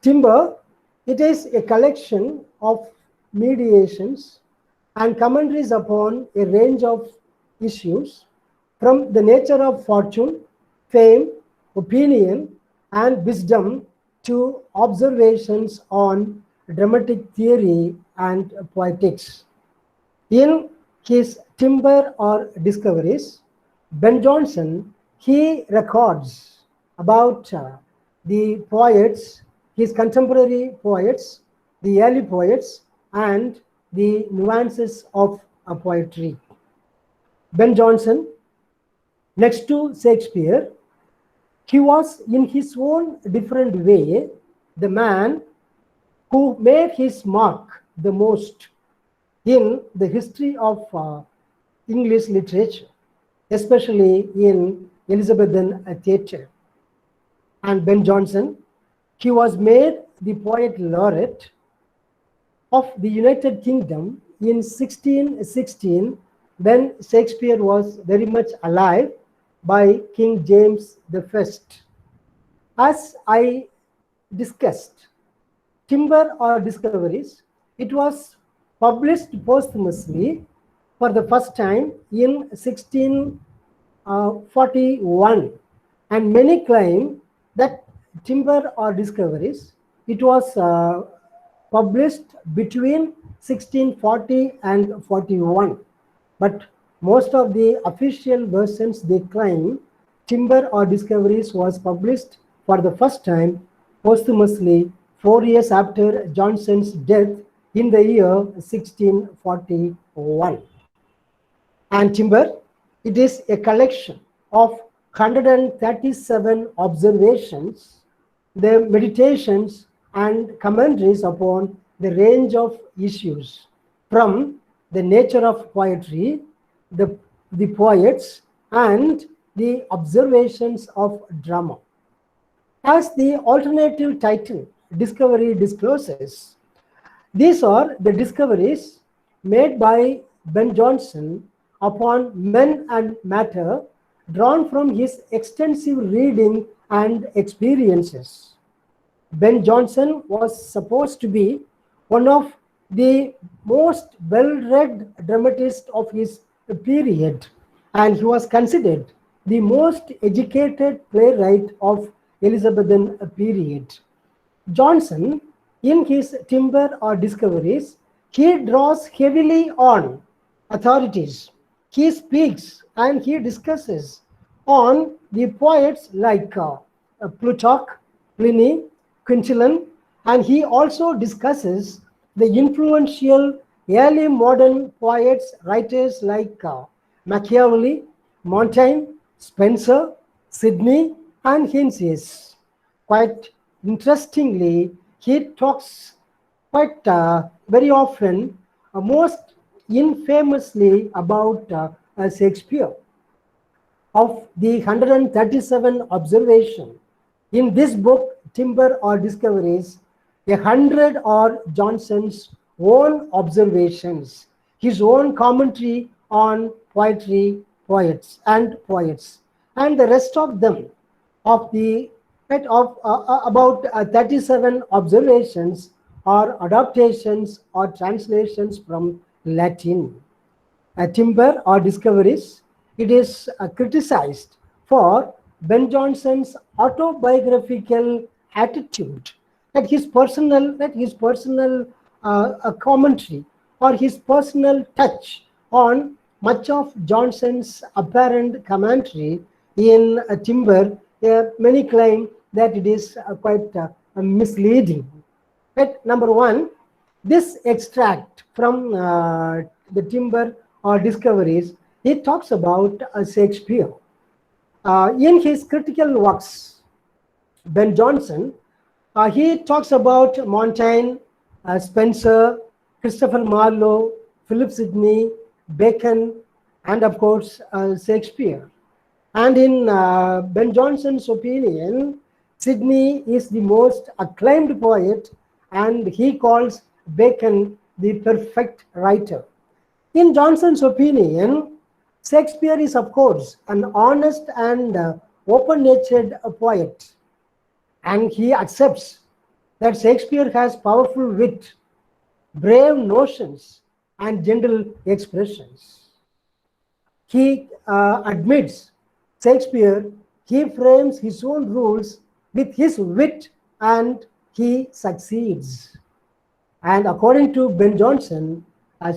Timber, it is a collection of mediations and commentaries upon a range of issues, from the nature of fortune, fame, opinion, and wisdom to observations on dramatic theory and poetics. In his Timber or Discoveries, Ben Jonson, he records about the poets, his contemporary poets, the early poets, and the nuances of poetry. Ben Jonson, next to Shakespeare, he was in his own different way the man who made his mark the most in the history of English literature, especially in Elizabethan theatre. And Ben Jonson, he was made the poet laureate of the United Kingdom in 1616, when Shakespeare was very much alive, by King James I. As I discussed, Timber or Discoveries, it was published posthumously for the first time in 1641, and many claim that Timber or Discoveries, it was published between 1640 and 41, but most of the official versions, they claim Timber or Discoveries was published for the first time posthumously 4 years after Johnson's death in the year 1641. And Timber, it is a collection of 137 observations, the meditations and commentaries upon the range of issues, from the nature of poetry, the poets, and the observations of drama. As the alternative title, Discovery, discloses, these are the discoveries made by Ben Jonson upon men and matter, drawn from his extensive reading and experiences. Ben Jonson was supposed to be one of the most well-read dramatists of his period, and he was considered the most educated playwright of Elizabethan period. Jonson, in his Timber or Discoveries, he draws heavily on authorities. He speaks and he discusses on the poets like Plutarch, Pliny, Quintilian, and he also discusses the influential early modern poets, writers like Machiavelli, Montaigne, Spencer, Sidney, and Heinsius. Quite interestingly, he talks quite very often, most infamously, about Shakespeare. Of the 137 observations in this book, Timber or Discoveries, 100 are Jonson's own observations, his own commentary on poetry, poets, and the rest of them, of the about 37 observations are adaptations or translations from Latin. Timber or Discoveries, it is criticized for Ben Jonson's autobiographical attitude, that his personal commentary or his personal touch on much of Jonson's apparent commentary in Timber. Many claim that it is quite misleading. But number one, this extract from the Timber or Discoveries, it talks about Shakespeare. In his critical works, Ben Jonson, he talks about Montaigne, Spencer, Christopher Marlowe, Philip Sidney, Bacon, and of course Shakespeare. And in Ben Jonson's opinion, Sidney is the most acclaimed poet, and he calls Bacon the perfect writer. In Jonson's opinion, Shakespeare is, of course, an honest and open-natured poet, and he accepts that Shakespeare has powerful wit, brave notions, and gentle expressions. He admits Shakespeare, he frames his own rules with his wit and he succeeds. And according to Ben Jonson,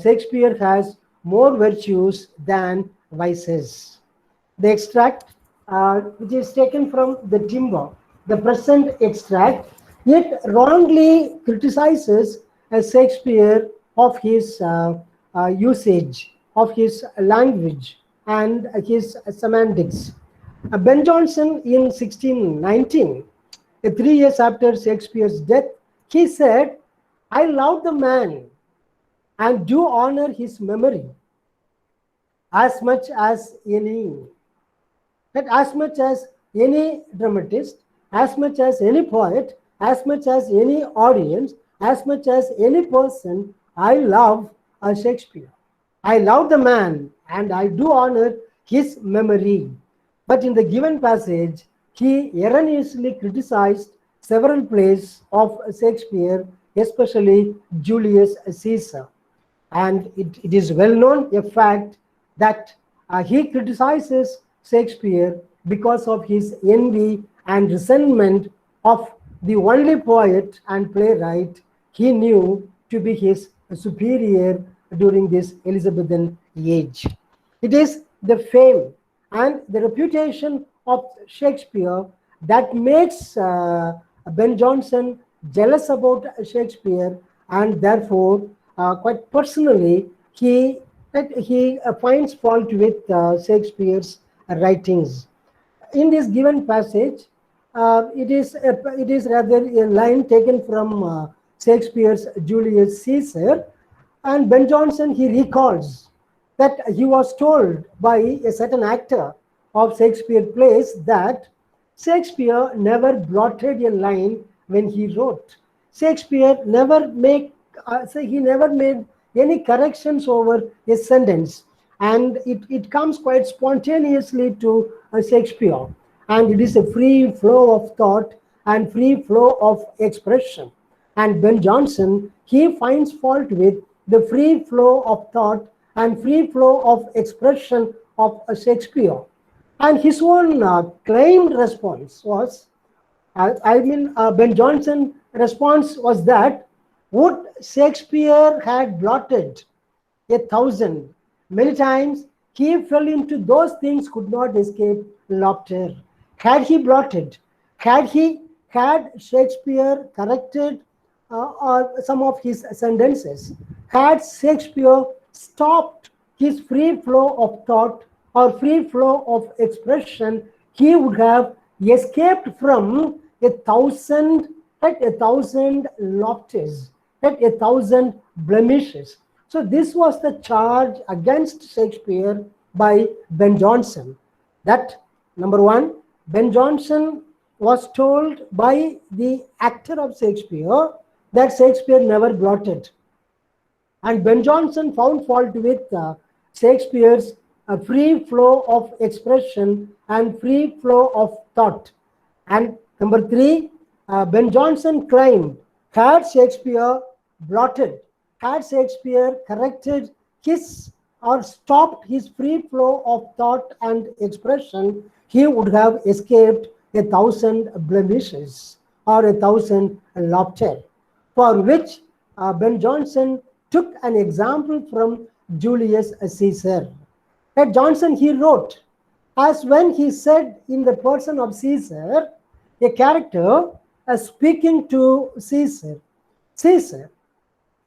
Shakespeare has more virtues than vices. The extract, which is taken from the Timber, the present extract, it wrongly criticizes Shakespeare of his usage, of his language, and his semantics. Ben Jonson in 1619, 3 years after Shakespeare's death, he said, I love the man and do honor his memory as much as any dramatist, as much as any poet, as much as any audience, as much as any person. I love Shakespeare. I love the man and I do honor his memory. But in the given passage, he erroneously criticized several plays of Shakespeare, especially Julius Caesar. And it is well known, a fact, that he criticizes Shakespeare because of his envy and resentment of the only poet and playwright he knew to be his superior during this Elizabethan age. It is the fame and the reputation of Shakespeare that makes Ben Jonson jealous about Shakespeare, and therefore, quite personally, he finds fault with Shakespeare's writings. In this given passage, it is rather a line taken from Shakespeare's Julius Caesar, and Ben Jonson, he recalls that he was told by a certain actor of Shakespeare plays that Shakespeare never blotted a line when he wrote. Shakespeare never he never made any corrections over a sentence, and it comes quite spontaneously to Shakespeare, and it is a free flow of thought and free flow of expression. And Ben Jonson, he finds fault with the free flow of thought and free flow of expression of Shakespeare. And his own claimed response was, Ben Jonson's response was that would Shakespeare had blotted 1,000 many times, he fell into those things could not escape laughter. Had he blotted, had Shakespeare corrected some of his sentences, had Shakespeare stopped his free flow of thought or free flow of expression, he would have escaped from 1,000 laughters, 1,000 blemishes. So this was the charge against Shakespeare by Ben Jonson. That, number one, Ben Jonson was told by the actor of Shakespeare that Shakespeare never blotted. And Ben Jonson found fault with Shakespeare's free flow of expression and free flow of thought. And number three, Ben Jonson claimed, had Shakespeare blotted, had Shakespeare corrected his or stopped his free flow of thought and expression, he would have escaped 1,000 blemishes or 1,000 laughter, for which Ben Jonson took an example from Julius Caesar. At Jonson, he wrote, as when he said in the person of Caesar, a character speaking to Caesar, Caesar,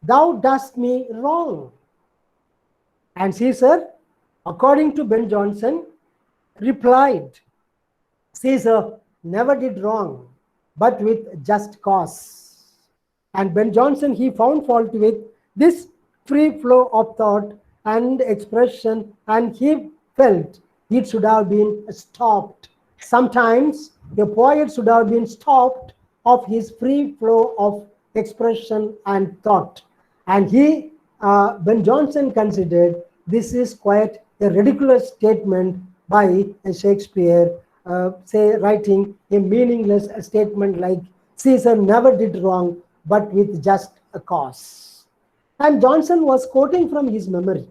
thou dost me wrong. And Caesar, according to Ben Jonson, replied, Caesar never did wrong, but with just cause. And Ben Jonson, he found fault with this free flow of thought and expression, and he felt it should have been stopped. Sometimes a poet should have been stopped of his free flow of expression and thought. And Ben Jonson considered this is quite a ridiculous statement by Shakespeare, writing a meaningless statement like Caesar never did wrong, but with just a cause. And Johnson was quoting from his memory.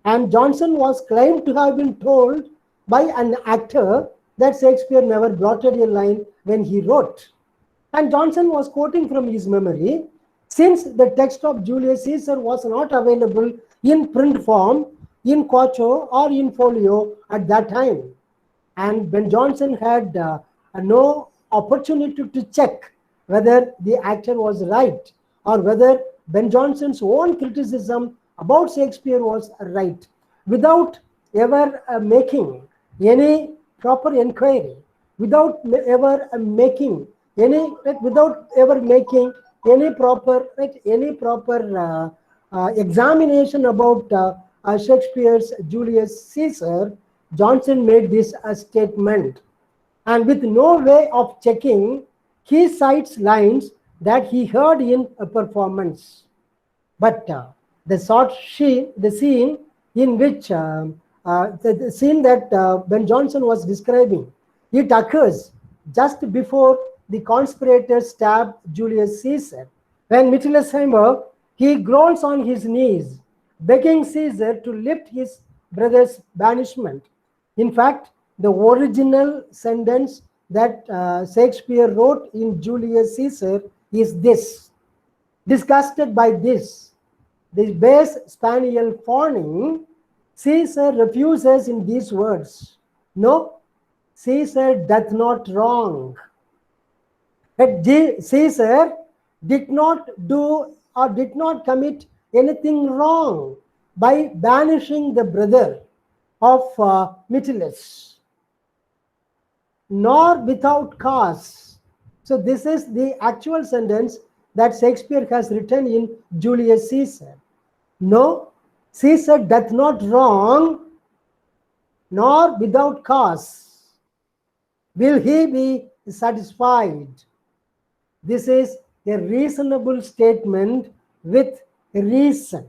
And Johnson was claimed to have been told by an actor that Shakespeare never blotted a line when he wrote. And Johnson was quoting from his memory, since the text of Julius Caesar was not available in print form, in quarto, or in folio at that time. And Ben Jonson had no opportunity to check whether the actor was right or whether Ben Jonson's own criticism about Shakespeare was right, without ever making any proper inquiry, without ever making any proper examination about Shakespeare's Julius Caesar. Johnson made this statement, and with no way of checking, he cites lines that he heard in a performance. But the scene in which the scene that Ben Jonson was describing, it occurs just before the conspirators stab Julius Caesar. When Mittelsheimer, he groans on his knees, begging Caesar to lift his brother's banishment. In fact, the original sentence that Shakespeare wrote in Julius Caesar is this: disgusted by this, the base spaniel fawning, Caesar refuses in these words, no, Caesar doth not wrong. That Caesar did not do or did not commit anything wrong by banishing the brother of Metellus, nor without cause. So this is the actual sentence that Shakespeare has written in Julius Caesar. No, Caesar doth not wrong, nor without cause will he be satisfied. This is a reasonable statement with reason,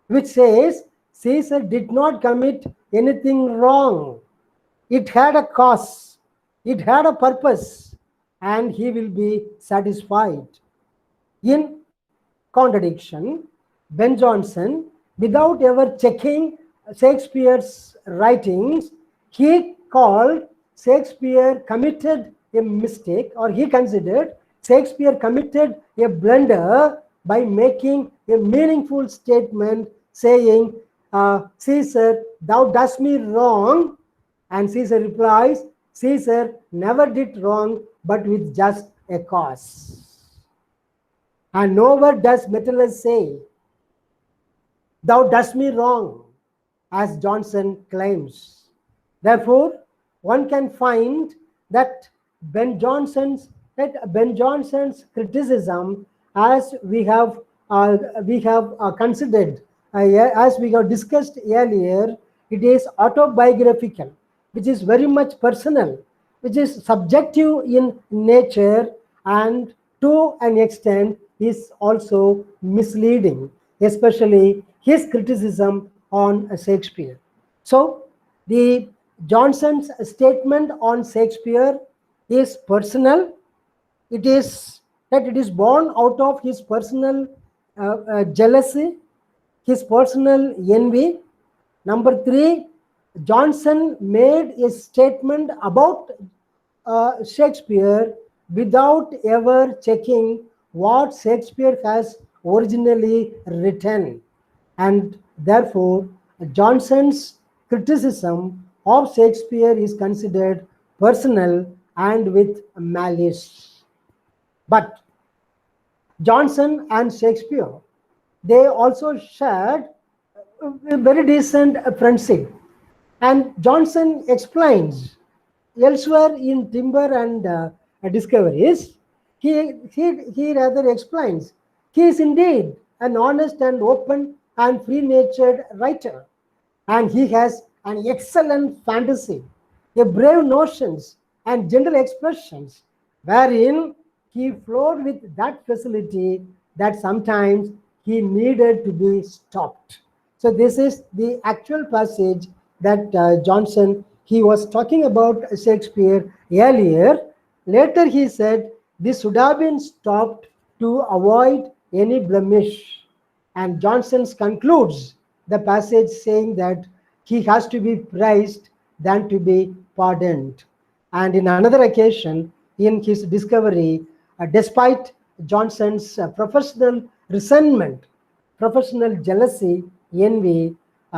which says Caesar did not commit anything wrong. It had a cause, it had a purpose, and he will be satisfied. In contradiction, Ben Jonson, without ever checking Shakespeare's writings, he called Shakespeare committed a mistake, or he considered Shakespeare committed a blunder by making a meaningful statement saying, Caesar, thou dost me wrong. And Caesar replies, Caesar never did wrong, but with just a cause. And nowhere does Metellus say, thou dost me wrong, as Jonson claims. Therefore, one can find that Ben Jonson's criticism, as we have considered, as we have discussed earlier, it is autobiographical, which is very much personal, which is subjective in nature, and to an extent is also misleading, especially his criticism on Shakespeare. So the Jonson's statement on Shakespeare is personal. It is born out of his personal jealousy, his personal envy. Number 3, Jonson made a statement about Shakespeare without ever checking what Shakespeare has originally written. And therefore, Jonson's criticism of Shakespeare is considered personal and with malice. But Jonson and Shakespeare, they also shared a very decent friendship. And Jonson explains elsewhere in Timber and Discoveries, he rather explains, he is indeed an honest and open and free-natured writer, and he has an excellent fantasy, a brave notions and gentle expressions, wherein he flowed with that facility that sometimes he needed to be stopped. So this is the actual passage that Jonson, he was talking about Shakespeare earlier. Later he said, This should have been stopped to avoid any blemish. And Johnson concludes the passage saying that he has to be praised than to be pardoned. And in another occasion, in his discovery, despite Johnson's professional resentment, professional jealousy, envy,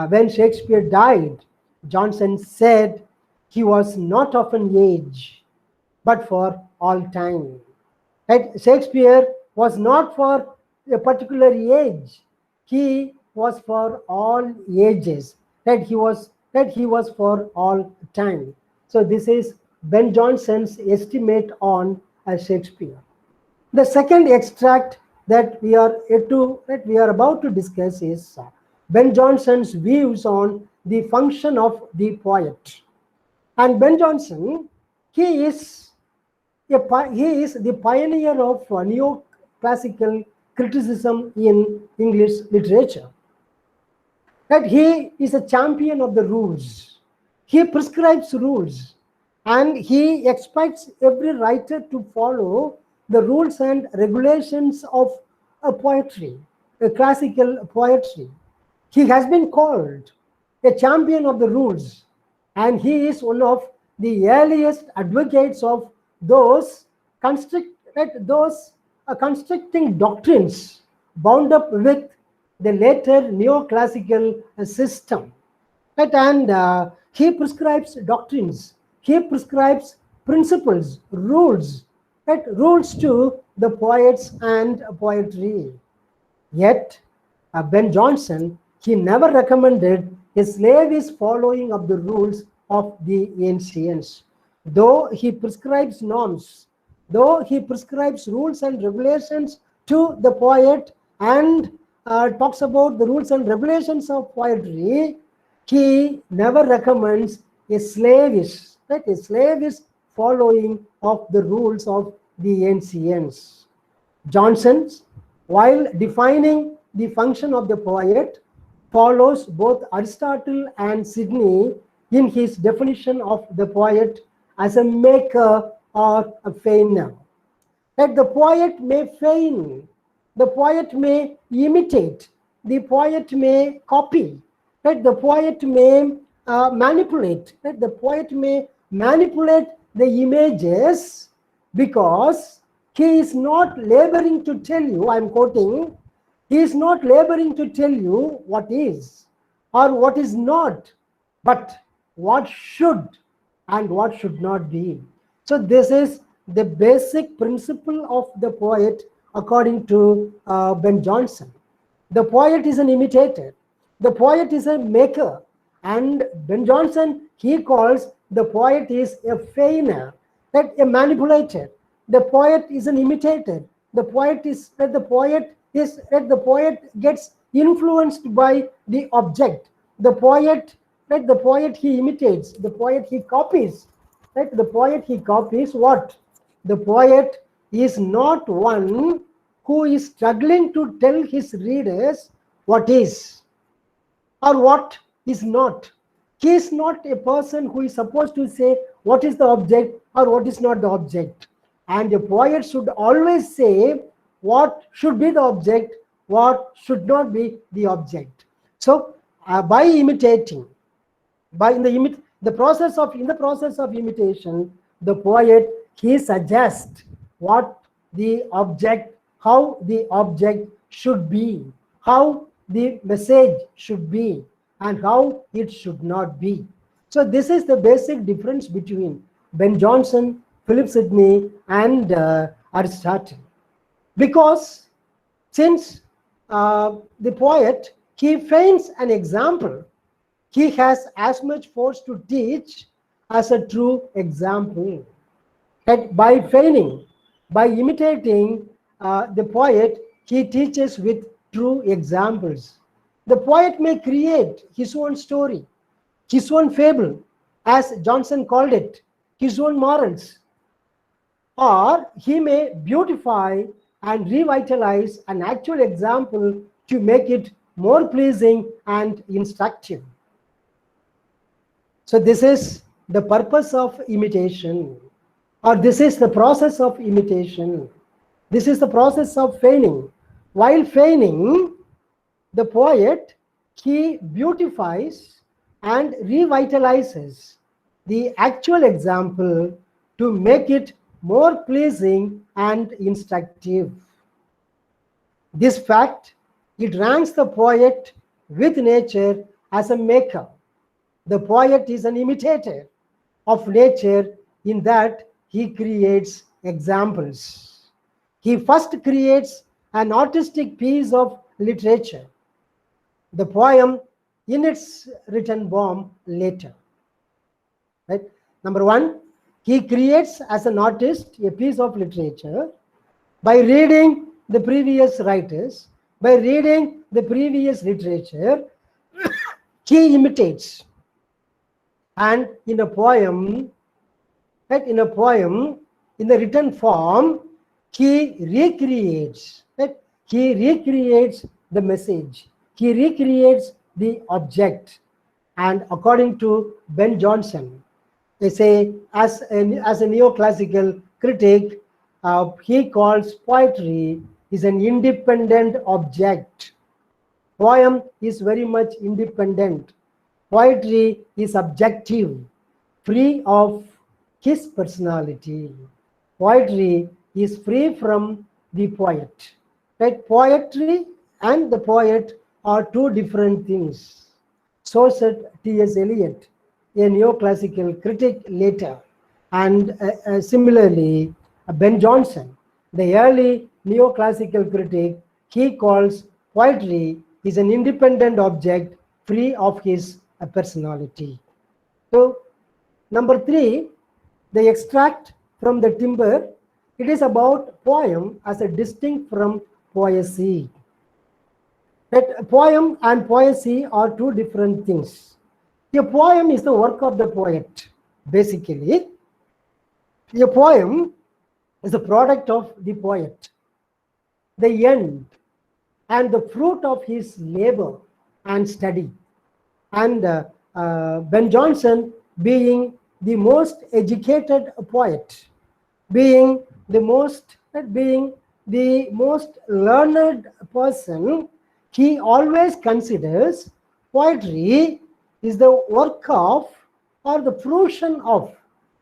when Shakespeare died, Johnson said he was not of an age, but for all time. Right? Shakespeare was not for a particular age. He was for all ages. That he was for all time. So this is Ben Jonson's estimate on Shakespeare. The second extract that we are about to discuss is Ben Jonson's views on the function of the poet. And Ben Jonson, he is he is the pioneer of neoclassical criticism in English literature. That he is a champion of the rules. He prescribes rules, and he expects every writer to follow the rules and regulations of a poetry, a classical poetry. He has been called a champion of the rules, and he is one of the earliest advocates of those constricting doctrines bound up with the later neoclassical system. Right? And he prescribes doctrines, he prescribes principles, rules, right? Rules to the poets and poetry. Yet, Ben Jonson, he never recommended a slavish following of the rules of the ancients. Though he prescribes norms, though he prescribes rules and regulations to the poet and talks about the rules and regulations of poetry, he never recommends a slavish, right, a slavish following of the rules of the ancients. Johnson, while defining the function of the poet, follows both Aristotle and Sidney in his definition of the poet as a maker or a feigner. That the poet may feign, the poet may imitate, the poet may copy, that the poet may manipulate, that the poet may manipulate the images, because he is not laboring to tell you, I am quoting, he is not laboring to tell you what is or what is not, but what should and what should not be. So this is the basic principle of the poet according to Ben Jonson. The poet is an imitator, the poet is a maker, and Ben Jonson, he calls the poet is a feigner, that a manipulator. The poet is an imitator. The poet gets influenced by the object. The poet he imitates. The poet he copies. Right? The poet he copies what? The poet is not one who is struggling to tell his readers what is or what is not. He is not a person who is supposed to say what is the object or what is not the object. And a poet should always say what should be the object, what should not be the object. So by imitating, in the process of imitation, the poet, he suggests what the object, how the object should be, how the message should be, and how it should not be. So this is the basic difference between Ben Jonson, Philip Sidney, and Aristotle. Because since the poet, he feigns an example, he has as much force to teach as a true example. That by feigning, by imitating the poet, he teaches with true examples. The poet may create his own story, his own fable, as Jonson called it, his own morals, or he may beautify and revitalize an actual example to make it more pleasing and instructive. So this is the purpose of imitation, or this is the process of imitation. This is the process of feigning. While feigning, the poet, he beautifies and revitalizes the actual example to make it more pleasing and instructive. This fact, it ranks the poet with nature as a maker. The poet is an imitator of nature in that he creates examples. He first creates an artistic piece of literature, the poem in its written form later. Right? Number one, he creates as an artist a piece of literature by reading the previous writers, by reading the previous literature, he imitates. And in a poem, right, in the written form, he recreates, right? He recreates the message. He recreates the object. And according to Ben Jonson, they say, as a neoclassical critic, he calls poetry is an independent object. Poem is very much independent. Poetry is objective, free of his personality. Poetry is free from the poet. Right? Poetry and the poet are two different things. So said T.S. Eliot, a neoclassical critic later. And similarly, Ben Jonson, the early neoclassical critic, he calls poetry is an independent object free of his personality. So, number three, the extract from the timber, it is about poem as a distinct from poesy. That poem and poesy are two different things. A poem is the work of the poet. Basically, a poem is a product of the poet, the end and the fruit of his labor and study. And Ben Jonson, being the most educated poet, being the most learned person, he always considers poetry is the work of, or the fruition of,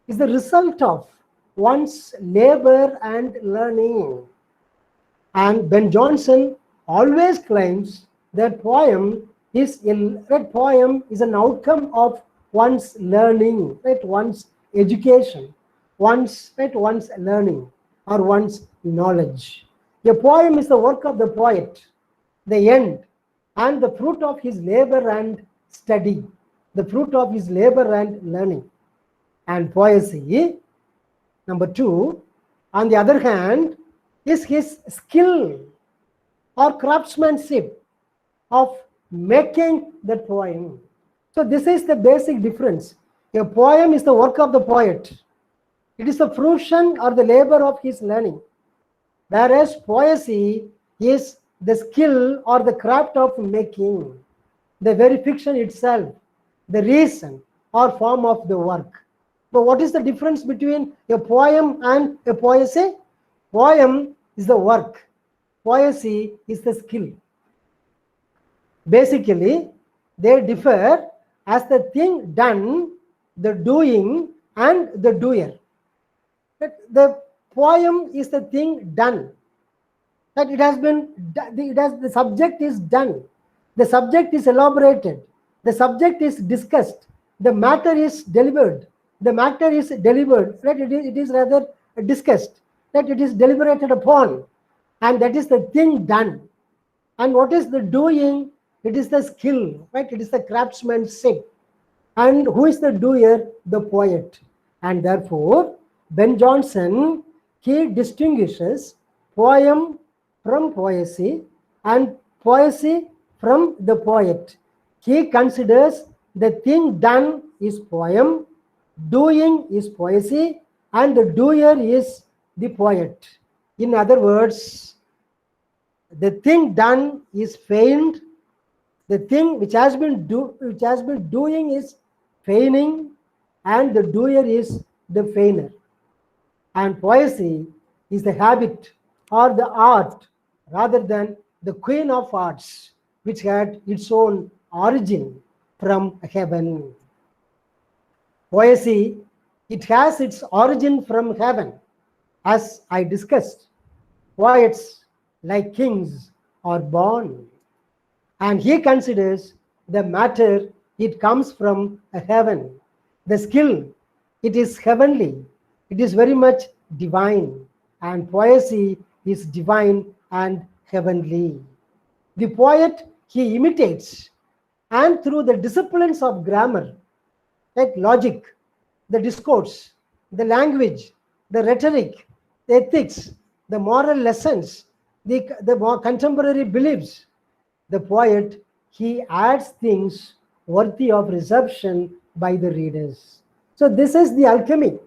is the result of one's labor and learning. And Ben Jonson always claims that poem is an outcome of one's learning, right? One's education, one's learning, or one's knowledge. A poem is the work of the poet, the end, and the fruit of his labor and study, the fruit of his labor and learning. And poesy, number two, on the other hand, is his skill or craftsmanship of making that poem. So this is the basic difference. A poem is the work of the poet. It is the fruition or the labor of his learning. Whereas poesy is the skill or the craft of making, the very fiction itself, the reason or form of the work. So what is the difference between a poem and a poesy? Poem is the work. Poesy is the skill. Basically, they differ as the thing done, the doing, and the doer. The poem is the thing done. That it has been, the subject is done. The subject is elaborated. The subject is discussed. The matter is delivered. The matter is delivered. Right? It is rather discussed. That it is deliberated upon. And that is the thing done. And what is the doing? It is the skill, right? It is the craftsmanship. And who is the doer? The poet. And therefore, Ben Jonson, he distinguishes poem from poesy and poesy from the poet. He considers the thing done is poem, doing is poesy, and the doer is the poet. In other words, the thing done is feigned. The thing which has been doing is feigning, and the doer is the feigner. and poesy is the habit or the art rather than the queen of arts, which had its own origin from heaven. Poesy, it has its origin from heaven, as I discussed. Poets like kings are born, and he considers the matter, it comes from heaven. The skill, it is heavenly, it is very much divine, and poesy is divine and heavenly. The poet, he imitates, and through the disciplines of grammar, like logic, the discourse, the language, the rhetoric, the ethics, the moral lessons, the more contemporary beliefs, the poet, he adds things worthy of reception by the readers. So this is the alchemy.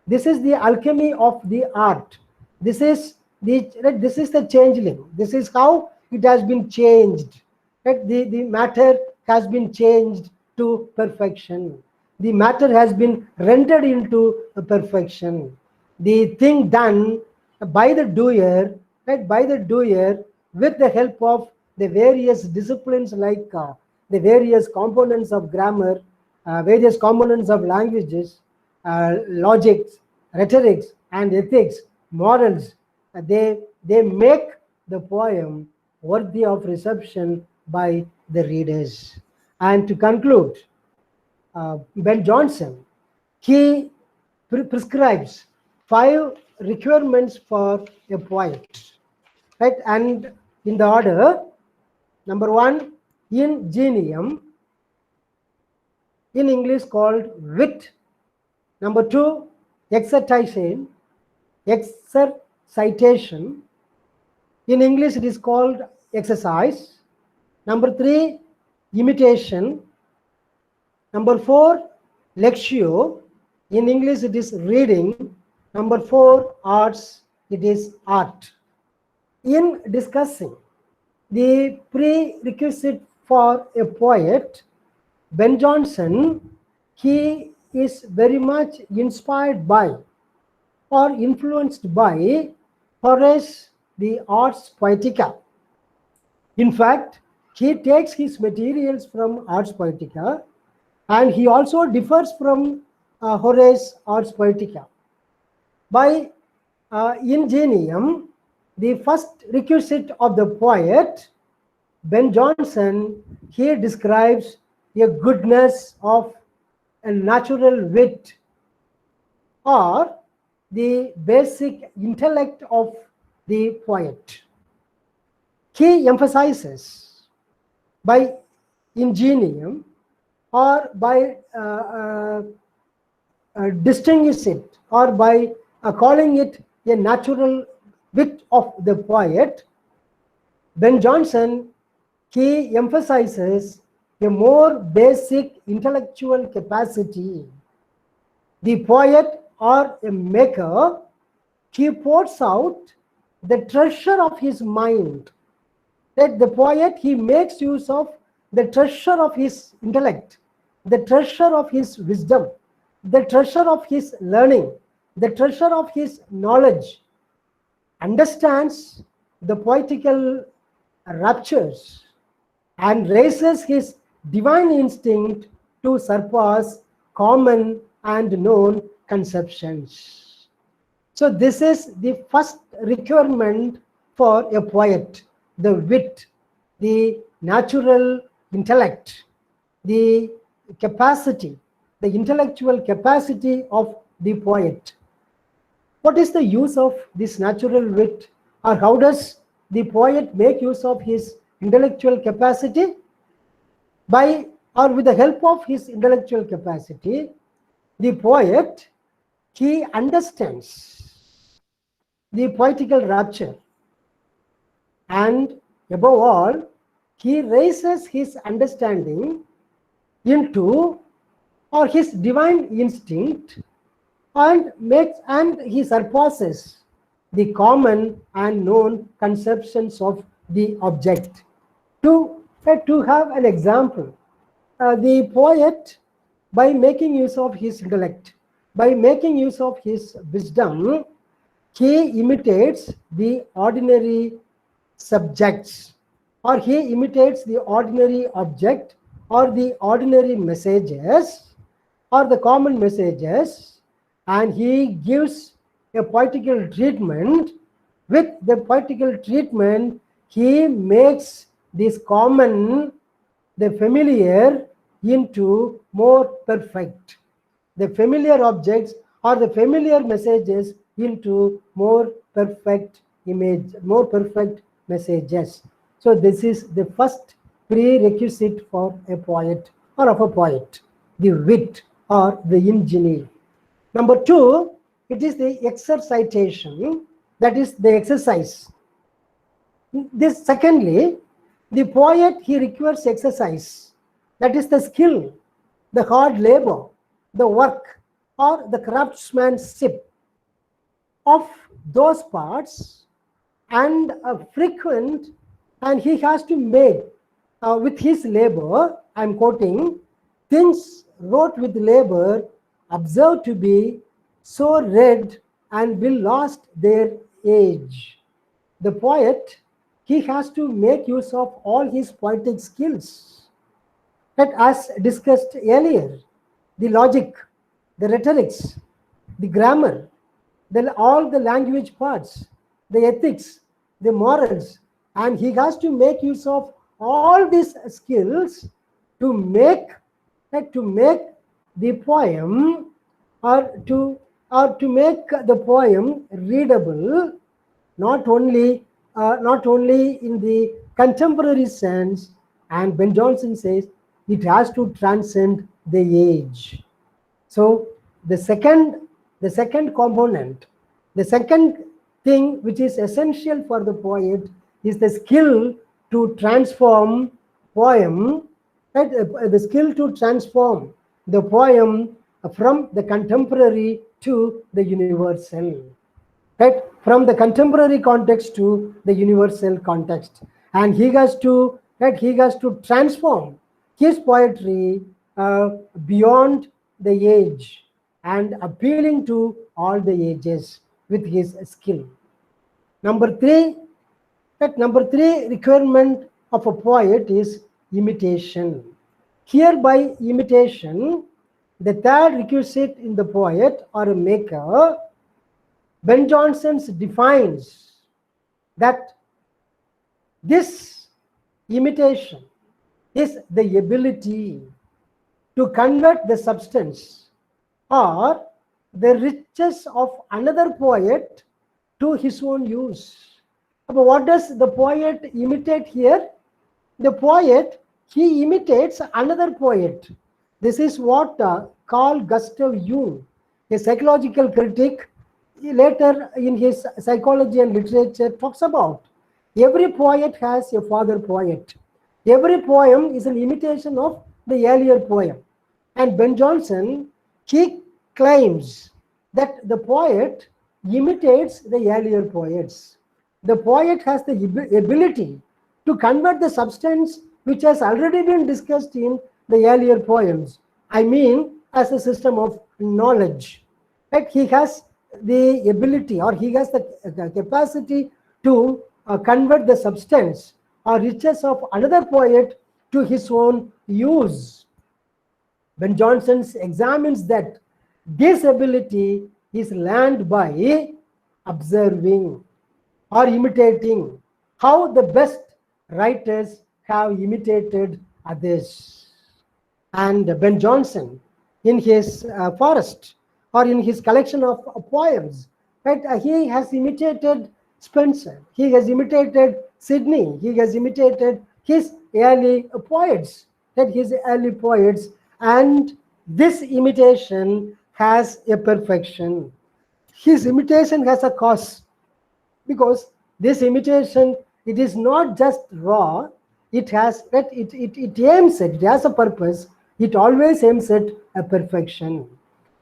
This is the alchemy of the art. This is the changeling. This is how it has been changed. Right? The matter has been changed to perfection. The matter has been rendered into perfection. The thing done by the doer, right, by the doer with the help of the various disciplines like the various components of grammar, various components of languages, logics, rhetorics, and ethics, morals, they make the poem worthy of reception by the readers. And to conclude, Ben Jonson, he prescribes 5 requirements for a poet, right? And in the order, number 1, ingenium, in English called wit. Number 2, exercitation. In English it is called exercise. Number 3, imitation. Number 4, lectio. In English it is reading. Number 4, arts. It is art. In discussing the prerequisite for a poet, Ben Jonson, he is very much inspired by or influenced by Horace, the Ars Poetica. In fact, he takes his materials from Ars Poetica, and he also differs from Horace Ars Poetica. By ingenium, the first requisite of the poet, Ben Jonson, he describes a goodness of a natural wit or the basic intellect of the poet. He emphasizes by ingenium or by distinguishing it or by calling it a natural wit of the poet, Ben Jonson, he emphasizes a more basic intellectual capacity. The poet or a maker, he pours out the treasure of his mind. That the poet, he makes use of the treasure of his intellect, the treasure of his wisdom, the treasure of his learning, the treasure of his knowledge, understands the poetical raptures and raises his divine instinct to surpass common and known conceptions. So this is the first requirement for a poet: the wit, the natural intellect, the capacity, the intellectual capacity of the poet. What is the use of this natural wit, or how does the poet make use of his intellectual capacity? By or with the help of his intellectual capacity, the poet, he understands the poetical rapture, and above all, he raises his understanding into or his divine instinct and he surpasses the common and known conceptions of the object. To have an example, the poet, by making use of his intellect, by making use of his wisdom, he imitates the ordinary subjects, or he imitates the ordinary object, or the ordinary messages, or the common messages, and he gives a poetical treatment. With the poetical treatment, he makes this common, the familiar, into more perfect. The familiar objects or the familiar messages into more perfect image, more perfect messages. So this is the first prerequisite for a poet or of a poet, the wit or the ingenuity. Number two, it is the exercitation, that is the exercise. This secondly, the poet, he requires exercise, that is the skill, the hard labor, the work, or the craftsmanship of those parts, and frequent, and he has to make with his labor, I'm quoting, things wrought with labor observed to be so red and will last their age. The poet, he has to make use of all his poetic skills, that as discussed earlier, the logic, the rhetorics, the grammar, all the language parts, the ethics, the morals, and he has to make use of all these skills to make the poem, or to make the poem readable, not only in the contemporary sense, and Ben Jonson says it has to transcend the age. So the second component, the second thing which is essential for the poet is the skill to transform poem, right? The skill to transform the poem from the contemporary to the universal, right? From the contemporary context to the universal context, and he has to transform his poetry beyond the age and appealing to all the ages with his skill. Number three requirement of a poet is imitation. Here by imitation, the third requisite in the poet or a maker, Ben Jonson defines that this imitation is the ability to convert the substance or the riches of another poet to his own use. But what does the poet imitate here? The poet, he imitates another poet. This is what Carl Gustav Jung, a psychological critic, later in his Psychology and Literature, talks about. Every poet has a father poet. Every poem is an imitation of the earlier poem. And Ben Jonson, he claims that the poet imitates the earlier poets. The poet has the ability to convert the substance which has already been discussed in the earlier poems. I mean, as a system of knowledge. Right? He has the ability, or he has the capacity to convert the substance or riches of another poet to his own use. Ben Jonson examines that this ability is learned by observing or imitating how the best writers have imitated others. And Ben Jonson, in his Forest, or in his collection of poems, right, he has imitated Spenser, he has imitated Sidney, he has imitated his early poets, right, his early poets, and this imitation has a perfection. His imitation has a cause, because this imitation, it is not just raw, it has it aims at, it has a purpose, it always aims at a perfection.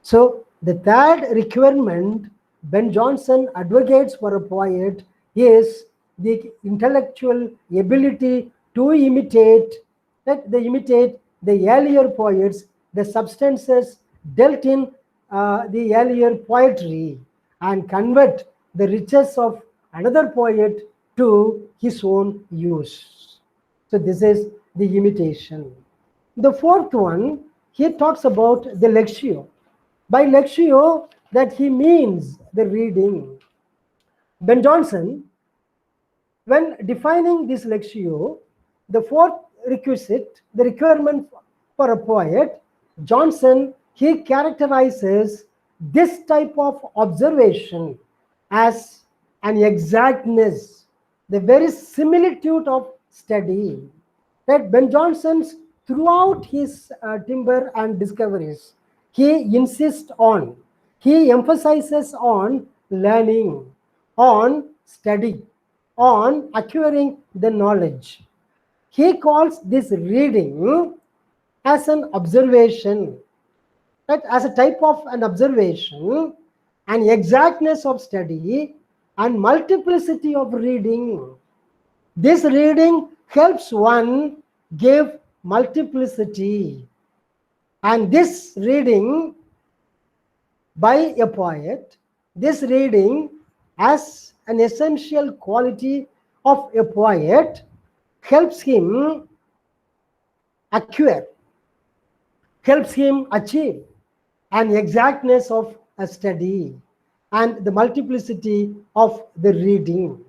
So the third requirement Ben Jonson advocates for a poet is the intellectual ability to imitate the earlier poets, the substances dealt in the earlier poetry, and convert the riches of another poet to his own use. So this is the imitation. The fourth one, he talks about the lectio. By lectio, that he means the reading. Ben Jonson, when defining this lectio, the fourth requisite, the requirement for a poet, Jonson, he characterizes this type of observation as an exactness, the very similitude of study. That Ben Jonson's throughout his timber and discoveries, he insists on, he emphasizes on learning, on study, on acquiring the knowledge. He calls this reading as an observation, right? As a type of an observation, an exactness of study, and multiplicity of reading. This reading helps one give multiplicity. And this reading by a poet, this reading as an essential quality of a poet helps him acquire, helps him achieve an exactness of a study and the multiplicity of the reading.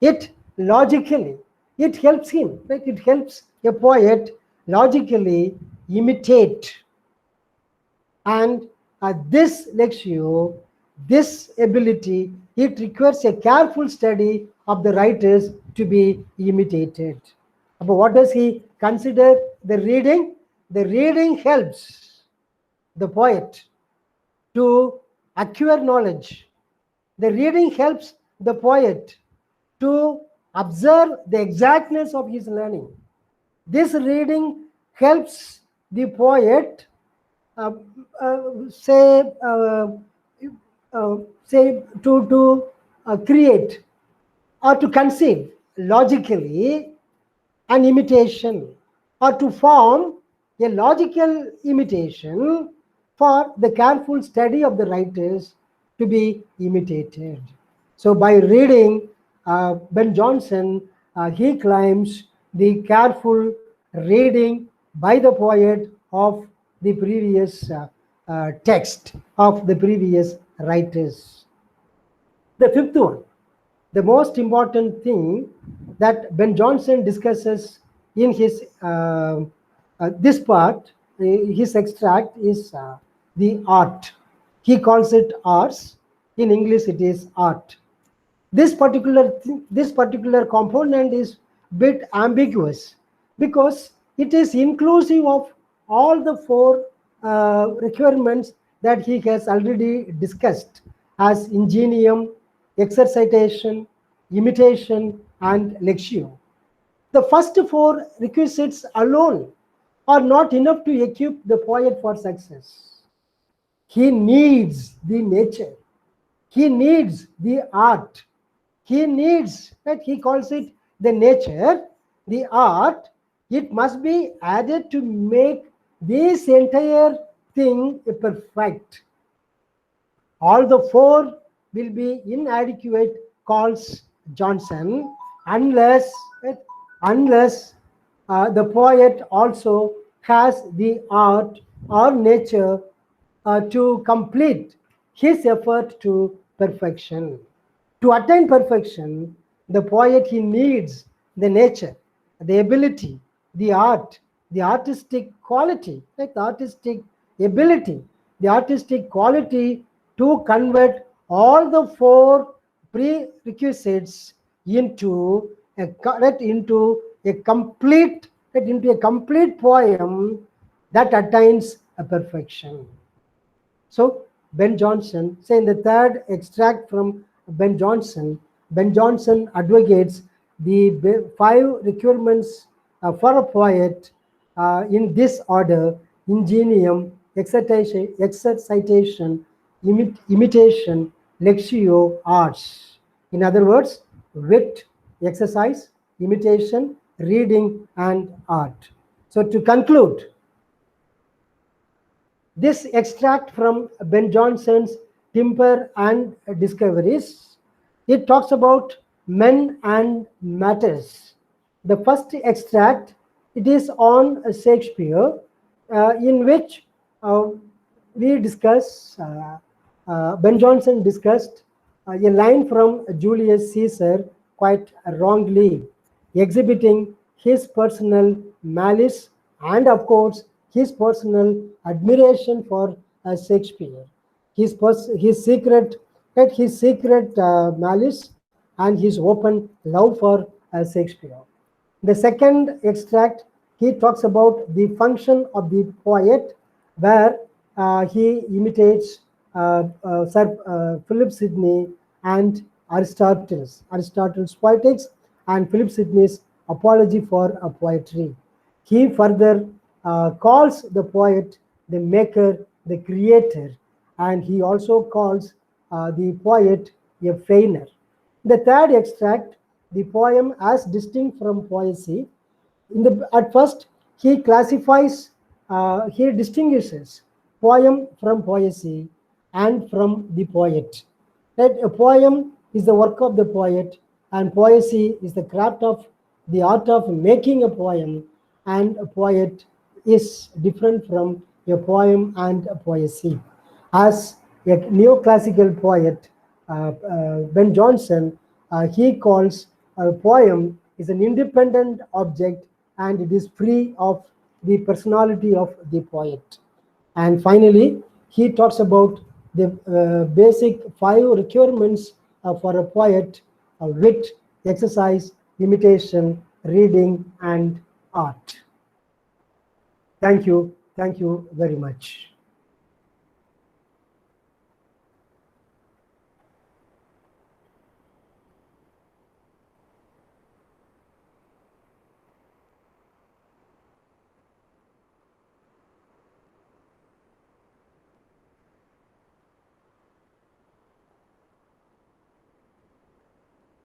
It logically, it helps him, right? It helps a poet logically imitate. And this lectio, this ability, it requires a careful study of the writers to be imitated. But what does he consider the reading? The reading helps the poet to acquire knowledge. The reading helps the poet to observe the exactness of his learning. This reading helps the poet say to create or to conceive logically an imitation, or to form a logical imitation for the careful study of the writers to be imitated. So by reading, Ben Jonson, he claims the careful reading by the poet of the previous text, of the previous writers. The fifth one, the most important thing that Ben Jonson discusses in his this part, his extract, is the art. He calls it ars. In English, it is art. This particular component is bit ambiguous because it is inclusive of all the four requirements that he has already discussed as ingenium, exercitation, imitation, and lectio. The first four requisites alone are not enough to equip the poet for success. He needs the nature. He needs the art. He needs, right? He calls it the nature, the art. It must be added to make this entire thing perfect. All the four will be inadequate, calls Jonson, unless the poet also has the art or nature to complete his effort to perfection. To attain perfection, the poet, he needs the nature, the ability, the art, the artistic quality, like the artistic ability, the artistic quality to convert all the four prerequisites into a complete poem that attains a perfection. So Ben Jonson, say in the third extract from Ben Jonson advocates the 5 requirements for a poet in this order: ingenium, exercitation, imitation, lectio, arts. In other words, wit, exercise, imitation, reading, and art. So to conclude, this extract from Ben Jonson's Timber and Discoveries It talks about men and matters. The first extract, it is on Shakespeare, in which uh, we discuss, Ben Jonson discussed a line from Julius Caesar quite wrongly, exhibiting his personal malice and, of course, his personal admiration for Shakespeare, his secret, his secret malice and his open love for Shakespeare. The second extract, he talks about the function of the poet, where he imitates Sir Philip Sidney and Aristotle's Poetics, and Philip Sidney's Apology for Poetry. He further calls the poet the maker, the creator, and he also calls the poet a feigner. The third extract, the poem as distinct from poesy. At first, he classifies, he distinguishes poem from poesy and from the poet. That a poem is the work of the poet, and poesy is the craft of the art of making a poem, and a poet is different from a poem and a poesy. As a neoclassical poet, Ben Jonson, he calls a poem is an independent object and it is free of the personality of the poet. And finally, he talks about the basic 5 requirements for a poet: wit, exercise, imitation, reading, and art. Thank you. Thank you very much.